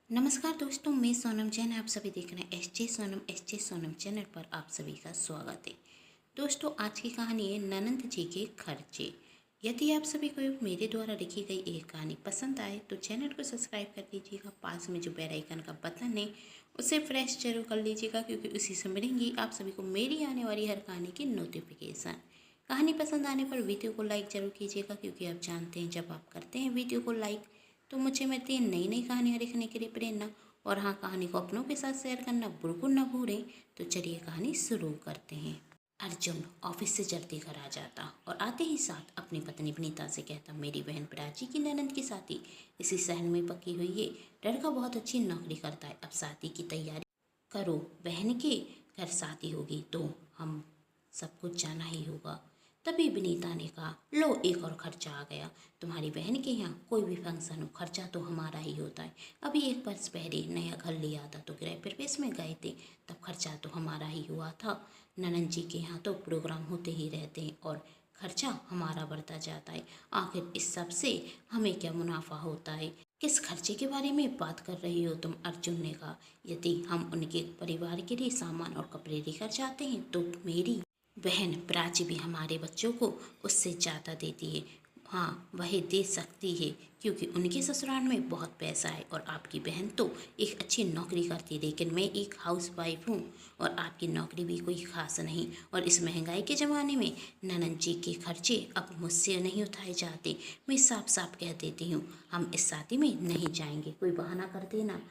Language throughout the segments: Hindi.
नमस्कार दोस्तों, मैं सोनम जैन। आप सभी देख रहे हैं एस जे सोनम चैनल पर। आप सभी का स्वागत है। दोस्तों, आज की कहानी है ननंद जी के खर्चे। यदि आप सभी को मेरे द्वारा लिखी गई एक कहानी पसंद आए तो चैनल को सब्सक्राइब कर लीजिएगा। पास में जो बेल आइकन का बटन है उसे प्रेस जरूर कर लीजिएगा, क्योंकि उसी से मिलेंगी आप सभी को मेरी आने वाली हर कहानी की नोटिफिकेशन। कहानी पसंद आने पर वीडियो को लाइक जरूर कीजिएगा, क्योंकि आप जानते हैं जब आप करते हैं वीडियो को लाइक तो मुझे मिलती है नई नई कहानियाँ लिखने के लिए प्रेरणा। और हाँ, कहानी को अपनों के साथ शेयर करना बिल्कुल ना भूलें। तो चलिए कहानी शुरू करते हैं। अर्जुन ऑफिस से जल्दी घर आ जाता और आते ही साथ अपनी पत्नी विनीता से कहता, मेरी बहन प्राची की ननंद की शादी इसी शहर में पक्की हुई है। लड़का बहुत अच्छी नौकरी करता है। अब शादी की तैयारी करो, बहन के घर शादी होगी तो हम सबको जाना ही होगा। तभी विनीता ने कहा, लो एक और खर्चा आ गया। तुम्हारी बहन के यहाँ कोई भी फंक्शन हो, खर्चा तो हमारा ही होता है। अभी एक वर्ष पहले नया घर लिया था तो गृह प्रवेश में गए थे, तब खर्चा तो हमारा ही हुआ था। ननंद जी के यहाँ तो प्रोग्राम होते ही रहते हैं और खर्चा हमारा बढ़ता जाता है। आखिर इस सब से हमें क्या मुनाफा होता है? किस खर्चे के बारे में बात कर रही हो तुम? अर्जुन ने कहा, यदि हम उनके परिवार के लिए सामान और कपड़े लेकर जाते हैं तो मेरी बहन प्राची भी हमारे बच्चों को उससे ज़्यादा देती है। हाँ, वह दे सकती है, क्योंकि उनके ससुराल में बहुत पैसा है। और आपकी बहन तो एक अच्छी नौकरी करती है, लेकिन मैं एक हाउस वाइफ हूँ और आपकी नौकरी भी कोई खास नहीं। और इस महंगाई के ज़माने में ननद जी के खर्चे अब मुझसे नहीं उठाए जाते। मैं साफ साफ कह देती हूँ, हम इस शादी में नहीं जाएंगे। कोई बहाना कर देना,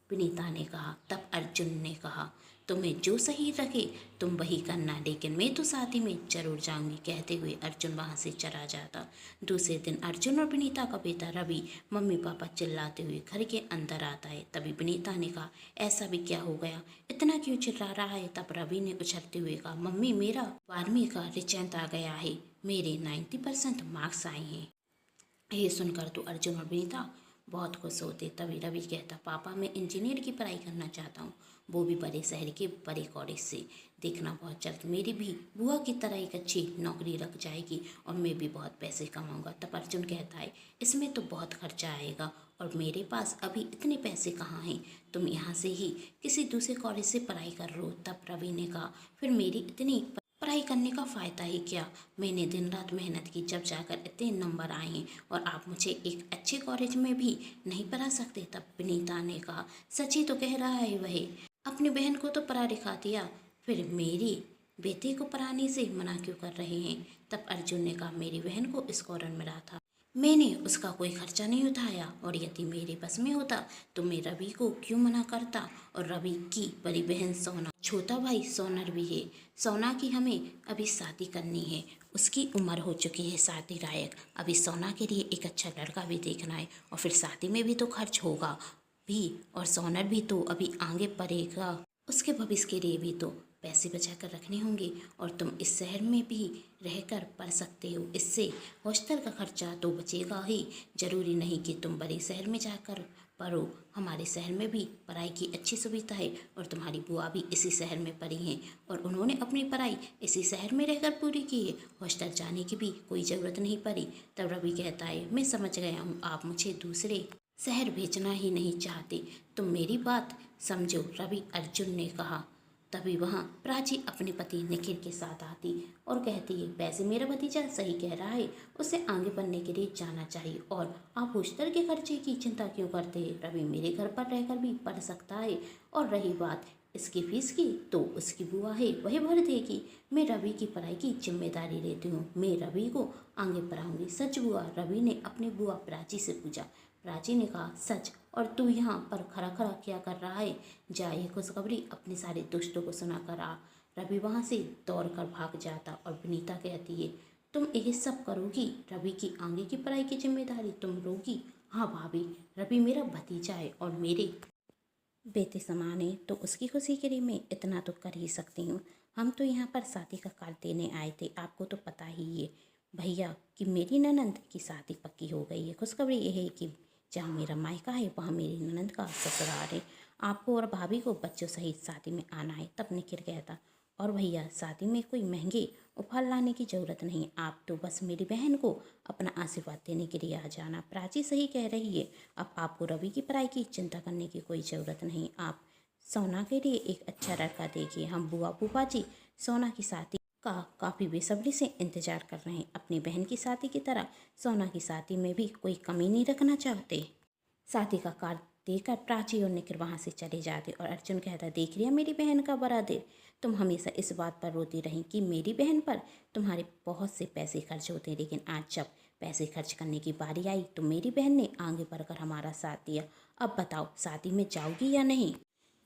विनीता ने कहा। तब अर्जुन ने कहा, तुम्हें जो सही लगे तुम वही करना, लेकिन मैं तो शादी में जरूर जाऊंगी। कहते हुए अर्जुन वहां से चला जाता। दूसरे दिन अर्जुन और विनीता का बेटा रवि मम्मी पापा चिल्लाते हुए घर के अंदर आता है। तभी विनीता ने कहा, ऐसा भी क्या हो गया, इतना क्यों चिल्ला रहा है? तब रवि ने उछलते हुए कहा, मम्मी मेरा 12वीं का रिजल्ट आ गया है, मेरे 90% मार्क्स आए हैं। ये सुनकर तो अर्जुन और विनीता बहुत खुश होते। तभी रवि कहता, पापा मैं इंजीनियर की पढ़ाई करना चाहता हूँ, वो भी बड़े शहर के बड़े कॉलेज से। देखना बहुत जल्द मेरी भी बुआ की तरह एक अच्छी नौकरी लग जाएगी और मैं भी बहुत पैसे कमाऊंगा। तब अर्जुन कहता है, इसमें तो बहुत खर्चा आएगा और मेरे पास अभी इतने पैसे कहाँ हैं, तुम यहाँ से ही किसी दूसरे कॉलेज से पढ़ाई कर लो। तब रवि ने कहा, फिर मेरी इतनी पढ़ाई करने का फ़ायदा ही क्या? मैंने दिन रात मेहनत की, जब जाकर इतने नंबर आए हैं, और आप मुझे एक अच्छे कॉलेज में भी नहीं पढ़ा सकते? तब विनीता ने कहा, सच ही तो कह रहा है वह, अपनी बहन को तो पढ़ा लिखा दिया, फिर मेरी बेटे को पढ़ाने से मना क्यों कर रहे हैं? तब अर्जुन ने कहा, मेरी बहन को स्कॉलर मिला था, मैंने उसका कोई खर्चा नहीं उठाया, और यदि मेरे बस में होता तो मैं रवि को क्यों मना करता? और रवि की बड़ी बहन सोना, छोटा भाई सोनर भी है। सोना की हमें अभी शादी करनी है, उसकी उम्र हो चुकी है शादी लायक। अभी सोना के लिए एक अच्छा लड़का भी देखना है, और फिर शादी में भी तो खर्च होगा भी, और सोनर भी तो अभी आगे पड़ेगा, उसके भविष्य के लिए भी तो पैसे बचा कर रखने होंगे। और तुम इस शहर में भी रहकर पढ़ सकते हो, इससे हॉस्टल का खर्चा तो बचेगा ही। जरूरी नहीं कि तुम बड़े शहर में जाकर पढ़ो, हमारे शहर में भी पढ़ाई की अच्छी सुविधा है। और तुम्हारी बुआ भी इसी शहर में पढ़ी हैं और उन्होंने अपनी पढ़ाई इसी शहर में रहकर पूरी की है, हॉस्टल जाने की भी कोई ज़रूरत नहीं पड़ी। तब रवि कहता है, मैं समझ गया हूँ, आप मुझे दूसरे शहर भेजना ही नहीं चाहते, तुम मेरी बात समझो, रवि अर्जुन ने कहा। तभी वहाँ प्राची अपने पति निखिल के साथ आती और कहती है, वैसे मेरा भतीजा सही कह रहा है, उसे आगे बढ़ने के लिए जाना चाहिए, और आप हॉस्टल के खर्चे की चिंता क्यों करते हैं? रवि मेरे घर पर रहकर भी पढ़ सकता है, और रही बात इसकी फीस की तो उसकी बुआ है, वही भर देगी। मैं रवि की पढ़ाई की जिम्मेदारी लेती हूँ, मैं रवि को आगे पढ़ाऊंगी। सच बुआ? रवि ने अपनी बुआ प्राची से पूछा। प्राची ने कहा, सच। और तू यहाँ पर खड़ा खड़ा क्या कर रहा है? जा ये खुशखबरी अपने सारे दोस्तों को सुना कर आ। रवि वहाँ से दौड़ कर भाग जाता और विनीता कहती है, तुम यही सब करोगी? रवि की आगे की पढ़ाई की जिम्मेदारी तुम लोगी? हाँ भाभी, रवि मेरा भतीजा है और मेरे बेटे समान है, तो उसकी खुशी के लिए मैं इतना तो कर ही सकती हूँ। हम तो यहाँ पर शादी का कार्ड देने आए थे, आपको तो पता ही है भैया कि मेरी ननंद की शादी पक्की हो गई है। खुशखबरी यह है कि जहाँ मेरा मायका है वहाँ मेरी ननंद का ससुराल है। आपको और भाभी को बच्चों सहित शादी में आना है। तब निखिल कहता, और भैया शादी में कोई महंगे उपहार लाने की ज़रूरत नहीं, आप तो बस मेरी बहन को अपना आशीर्वाद देने के लिए आ जाना। प्राची सही कह रही है, अब आपको रवि की पढ़ाई की चिंता करने की कोई ज़रूरत नहीं। आप सोना के लिए एक अच्छा लड़का देखिए। हम बुआ फूफा जी सोना की शादी का काफ़ी बेसब्री से इंतजार कर रहे हैं। अपनी बहन की शादी की तरह सोना की शादी में भी कोई कमी नहीं रखना चाहते। शादी का कार्ड देकर प्राची और निखिल वहाँ से चले जाते और अर्जुन कहता, देख रही है मेरी बहन का बड़ा दिल, तुम हमेशा इस बात पर रोती रही कि मेरी बहन पर तुम्हारे बहुत से पैसे खर्च होते हैं, लेकिन आज जब पैसे खर्च करने की बारी आई तो मेरी बहन ने आगे बढ़कर हमारा साथ दिया। अब बताओ शादी में जाओगी या नहीं?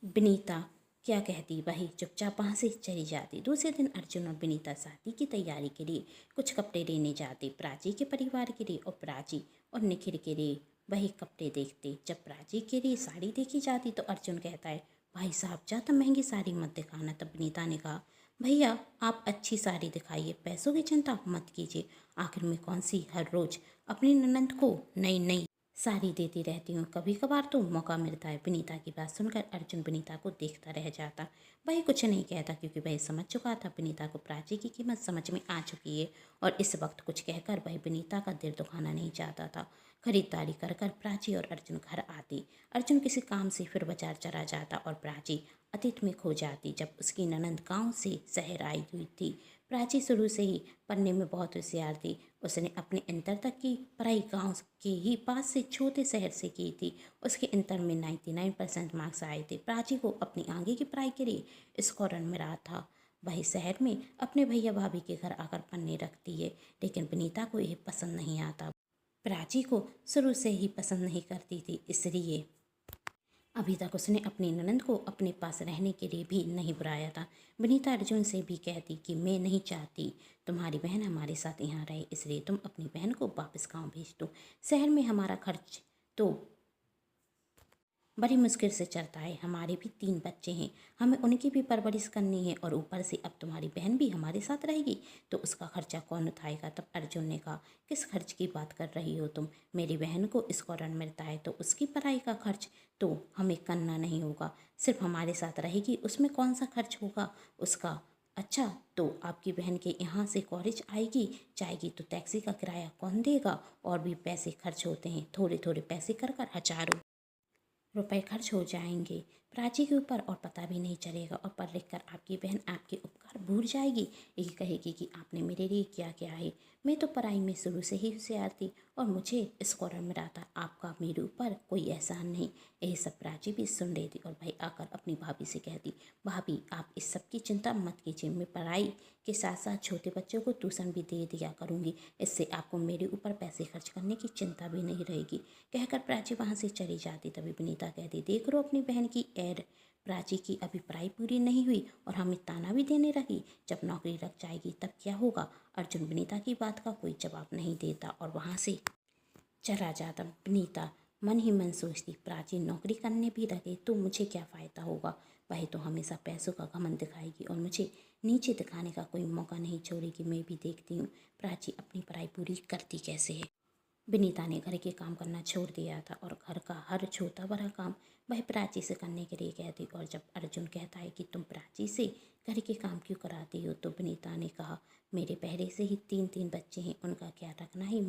विनीता क्या कहती, वही चुपचाप वहाँ से चली जाती। दूसरे दिन अर्जुन और विनीता शादी की तैयारी के लिए कुछ कपड़े लेने जाते, प्राची के परिवार के लिए और प्राची और निखिल के लिए वही कपड़े देखते। जब प्राची के लिए साड़ी देखी जाती तो अर्जुन कहता है, भाई साहब ज़्यादा महंगी साड़ी मत दिखाना। तब विनीता ने कहा, भैया आप अच्छी साड़ी दिखाइए, पैसों की चिंता मत कीजिए, आखिर में कौन सी हर रोज़ अपनी ननंद को नई नई साड़ी देती रहती हूँ, कभी कभार तो मौका मिलता है। विनीता की बात सुनकर अर्जुन विनीता को देखता रह जाता। वही कुछ नहीं कहता क्योंकि वह समझ चुका था विनीता को प्राची की कीमत समझ में आ चुकी है और इस वक्त कुछ कहकर वह विनीता का दिल दुखाना नहीं चाहता था। खरीदारी कर कर प्राची और अर्जुन घर आती। अर्जुन किसी काम से फिर बाजार चला जाता और प्राची अतीत में खो जाती जब उसकी ननंद गांव से शहर आई हुई थी। प्राची शुरू से ही पढ़ने में बहुत होशियार थी। उसने अपने इंटर तक की पढ़ाई गांव के ही पास से छोटे शहर से की थी। उसके इंटर में 99% मार्क्स आए थे। प्राची को अपनी आगे की पढ़ाई के लिए स्कॉलर मिला था। वही शहर में अपने भैया भाभी के घर आकर पढ़ने रखती है, लेकिन विनीता को यह पसंद नहीं आता। प्राची को शुरू से ही पसंद नहीं करती थी, इसलिए अभी तक उसने अपनी ननंद को अपने पास रहने के लिए भी नहीं बुलाया था। विनीता अर्जुन से भी कहती कि मैं नहीं चाहती तुम्हारी बहन हमारे साथ यहाँ रहे, इसलिए तुम अपनी बहन को वापस गांव भेज दो। शहर में हमारा खर्च तो बड़ी मुश्किल से चलता है, हमारे भी 3 बच्चे हैं, हमें उनकी भी परवरिश करनी है और ऊपर से अब तुम्हारी बहन भी हमारे साथ रहेगी तो उसका खर्चा कौन उठाएगा? तब अर्जुन ने कहा, किस खर्च की बात कर रही हो तुम? मेरी बहन को स्कॉलर मिलता है तो उसकी पढ़ाई का खर्च तो हमें करना नहीं होगा, सिर्फ हमारे साथ रहेगी, उसमें कौन सा खर्च होगा उसका? अच्छा तो आपकी बहन के यहाँ से कॉलेज आएगी जाएगी तो टैक्सी का किराया कौन देगा? और भी पैसे खर्च होते हैं, थोड़े थोड़े पैसे कर कर हजारों रुपए खर्च हो जाएंगे प्राची के ऊपर और पता भी नहीं चलेगा और पढ़ लिख कर आपकी बहन आपके उपकार भूल जाएगी। यही कहेगी कि आपने मेरे लिए क्या किया है, मैं तो पढ़ाई में शुरू से ही होशियार थी और मुझे स्कॉलर मिला था, आपका मेरे ऊपर कोई एहसान नहीं। यही सब प्राची भी सुन रही थी और भाई आकर अपनी भाभी से कहती, भाभी आप इस सब की चिंता मत कीजिए, मैं पढ़ाई के साथ साथ छोटे बच्चों को ट्यूशन भी दे दिया करूँगी, इससे आपको मेरे ऊपर पैसे खर्च करने की चिंता भी नहीं रहेगी। कहकर प्राची वहाँ से चली जाती। तभी विनीता कहती, देख लो अपनी बहन की ऐड, प्राची की अभी पढ़ाई पूरी नहीं हुई और हमें ताना भी देने लगी, जब नौकरी लग जाएगी तब क्या होगा? अर्जुन विनीता की बात का कोई जवाब नहीं देता और वहाँ से चला जाता। विनीता मन ही मन सोचती, प्राची नौकरी करने भी लगे तो मुझे क्या फ़ायदा होगा? वही तो हमेशा पैसों का घमंड दिखाएगी और मुझे नीचे दिखाने का कोई मौका नहीं छोड़ेगी। मैं भी देखती हूँ प्राची अपनी पढ़ाई पूरी करती कैसे है। विनीता ने घर के काम करना छोड़ दिया था और घर का हर छोटा बड़ा काम वह प्राची से करने के लिए कहती। और जब अर्जुन कहता है कि तुम प्राची से घर के काम क्यों कराती हो तो विनीता ने कहा, मेरे पहले से ही 3 बच्चे हैं, उनका क्या रखना ही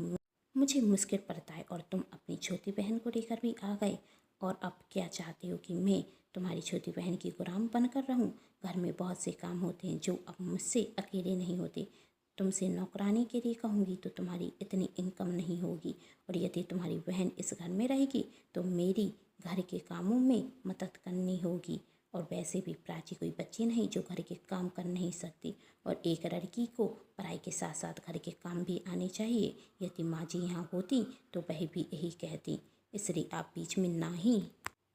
मुझे मुश्किल पड़ता है और तुम अपनी छोटी बहन को लेकर भी आ गए और अब क्या चाहती हो कि मैं तुम्हारी छोटी बहन की गुलाम बनकर रहूं? घर में बहुत से काम होते हैं जो अब मुझसे अकेले नहीं होते। तुमसे नौकरानी के लिए कहूँगी तो तुम्हारी इतनी इनकम नहीं होगी और यदि तुम्हारी बहन इस घर में रहेगी तो मेरी घर के कामों में मदद करनी होगी। और वैसे भी प्राची कोई बच्ची नहीं जो घर के काम कर नहीं सकती और एक लड़की को पढ़ाई के साथ साथ घर के काम भी आने चाहिए। यदि माँ जी यहाँ होती तो वह भी यही कहती, इसलिए आप बीच में ना ही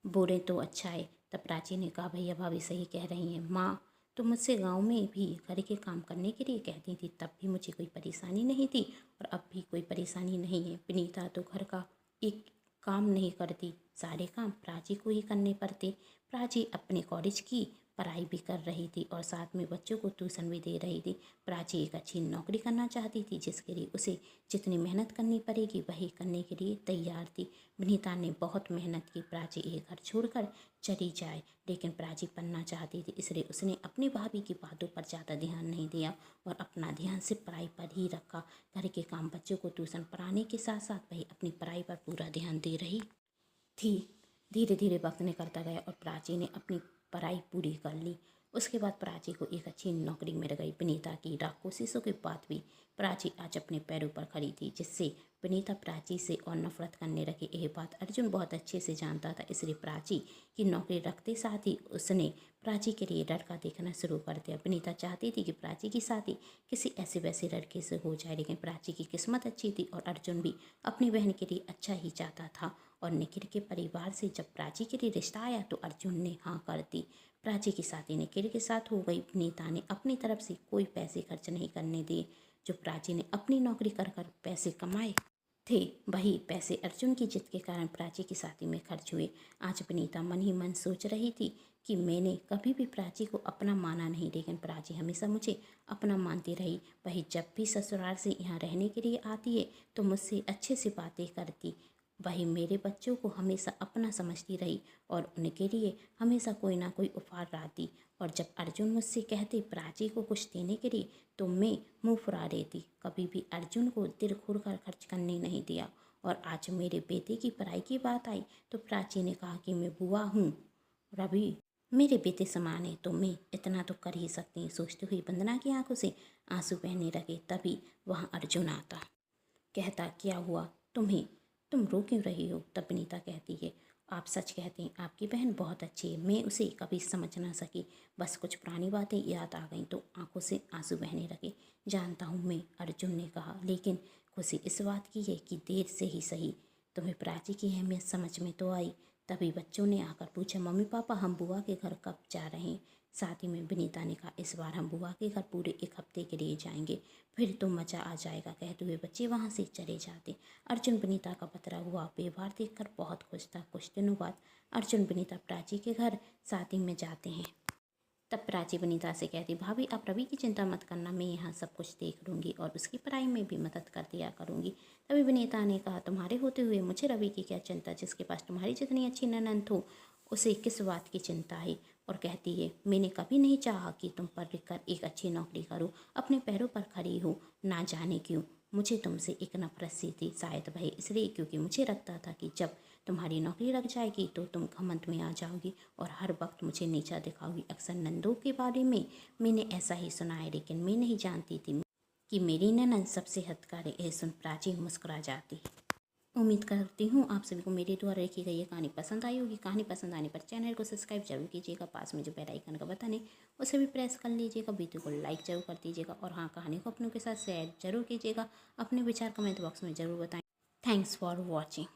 बोले तो अच्छा है। तब प्राची ने कहा, भैया भाभी सही कह रही हैं, माँ तो मुझसे गांव में भी घर के काम करने के लिए कहती थी, तब भी मुझे कोई परेशानी नहीं थी और अब भी कोई परेशानी नहीं है। विनीता तो घर का एक काम नहीं करती, सारे काम प्राची को ही करने पड़ते। प्राची अपने कॉलेज की पढ़ाई भी कर रही थी और साथ में बच्चों को ट्यूशन भी दे रही थी। प्राची एक अच्छी नौकरी करना चाहती थी, जिसके लिए उसे जितनी मेहनत करनी पड़ेगी वही करने के लिए तैयार थी। विनीता ने बहुत मेहनत की प्राची एक घर छोड़कर चली जाए, लेकिन प्राची पढ़ना चाहती थी, इसलिए उसने अपनी भाभी की बातों पर ज़्यादा ध्यान नहीं दिया और अपना ध्यान सिर्फ पढ़ाई पर ही रखा। घर के काम, बच्चों को ट्यूशन पढ़ाने के साथ साथ वही अपनी पढ़ाई पर पूरा ध्यान दे रही थी। धीरे धीरे वक्त निकलता गया और प्राची ने अपनी पढ़ाई पूरी कर ली। उसके बाद प्राची को एक अच्छी नौकरी मिल गई। विनीता की लाख कोशिशों के बाद भी प्राची आज अपने पैरों पर खड़ी थी, जिससे विनीता प्राची से और नफरत करने लगी। यह बात अर्जुन बहुत अच्छे से जानता था, इसलिए प्राची की नौकरी रखते साथ ही उसने प्राची के लिए लड़का देखना शुरू कर दिया। विनीता चाहती थी कि प्राची की शादी किसी ऐसे वैसे लड़के से हो जाए, लेकिन प्राची की किस्मत अच्छी थी और अर्जुन भी अपनी बहन के लिए अच्छा ही चाहता था। और निखिल के परिवार से जब प्राची के लिए रिश्ता आया तो अर्जुन ने हाँ कर दी। प्राची की शादी निखिल के साथ हो गई। विनीता ने अपनी तरफ से कोई पैसे खर्च नहीं करने दिए। जो प्राची ने अपनी नौकरी कर कर पैसे कमाए थे, वही पैसे अर्जुन की जिद के कारण प्राची की शादी में खर्च हुए। आज विनीता मन ही मन सोच रही थी कि मैंने कभी भी प्राची को अपना माना नहीं, लेकिन प्राची हमेशा मुझे अपना मानती रही। वही जब भी ससुराल से यहाँ रहने के लिए आती है तो मुझसे अच्छे से बातें करती। वही मेरे बच्चों को हमेशा अपना समझती रही और उनके लिए हमेशा कोई ना कोई उपहार लाती। और जब अर्जुन मुझसे कहते प्राची को कुछ देने के लिए तो मैं मुंह फुरा देती। कभी भी अर्जुन को दिल खोलकर खर्च करने नहीं दिया। और आज मेरे बेटे की पढ़ाई की बात आई तो प्राची ने कहा कि मैं बुआ हूँ, रवि मेरे बेटे समान है तो मैं इतना तो कर ही सकती। सोचती हुई वंदना की आंखों से आंसू बहने लगे। तभी वहाँ अर्जुन आता, कहता क्या हुआ तुम्हें, तुम रो क्यों रही हो। तब विनीता कहती है आप सच कहते हैं, आपकी बहन बहुत अच्छी है, मैं उसे कभी समझ ना सकी, बस कुछ पुरानी बातें याद आ गईं तो आंखों से आंसू बहने लगे। जानता हूँ मैं, अर्जुन ने कहा, लेकिन खुशी इस बात की है कि देर से ही सही तुम्हें प्राची की अहमियत समझ में तो आई। तभी बच्चों ने आकर पूछा मम्मी पापा हम बुआ के घर कब जा रहे हैं। साथ ही में विनीता ने कहा इस बार हम बुआ के घर पूरे एक हफ्ते के लिए जाएंगे, फिर तो मज़ा आ जाएगा। कहते हुए बच्चे वहाँ से चले जाते। अर्जुन विनीता का पतरा हुआ व्यवहार देखकर बहुत खुश था। कुछ दिनों बाद अर्जुन विनीता प्राची के घर शादी में जाते हैं। तब प्राची विनीता से कहती भाभी आप रवि की चिंता मत करना, मैं यहाँ सब कुछ देख लूँगी और उसकी पढ़ाई में भी मदद कर दिया करूँगी। तभी विनीता ने कहा तुम्हारे होते हुए मुझे रवि की क्या चिंता, जिसके पास तुम्हारी जितनी अच्छी ननद हो उसे किस बात की चिंता है। और कहती है मैंने कभी नहीं चाहा कि तुम पढ़ लिख कर एक अच्छी नौकरी करो, अपने पैरों पर खड़ी हो। ना जाने क्यों मुझे तुमसे एक नफरत सी थी, शायद वह इसलिए क्योंकि मुझे लगता था कि जब तुम्हारी नौकरी लग जाएगी तो तुम घमंड में आ जाओगी और हर वक्त मुझे नीचा दिखाओगी। अक्सर नंदों के बारे में मैंने ऐसा ही सुना है, लेकिन मैं नहीं जानती थी कि मेरी ननद सबसे हत्यारे है। सुन प्राची मुस्कुरा जाती। उम्मीद करती हूँ आप सभी को मेरे द्वारा लिखी गई ये कहानी पसंद आई होगी। कहानी पसंद आने पर चैनल को सब्सक्राइब जरूर कीजिएगा, पास में जो बेल आइकन का बटन है उसे भी प्रेस कर लीजिएगा, वीडियो को लाइक जरूर कर दीजिएगा और हाँ कहानी को अपनों के साथ शेयर जरूर कीजिएगा। अपने विचार कमेंट बॉक्स में ज़रूर बताएं। Thanks for watching.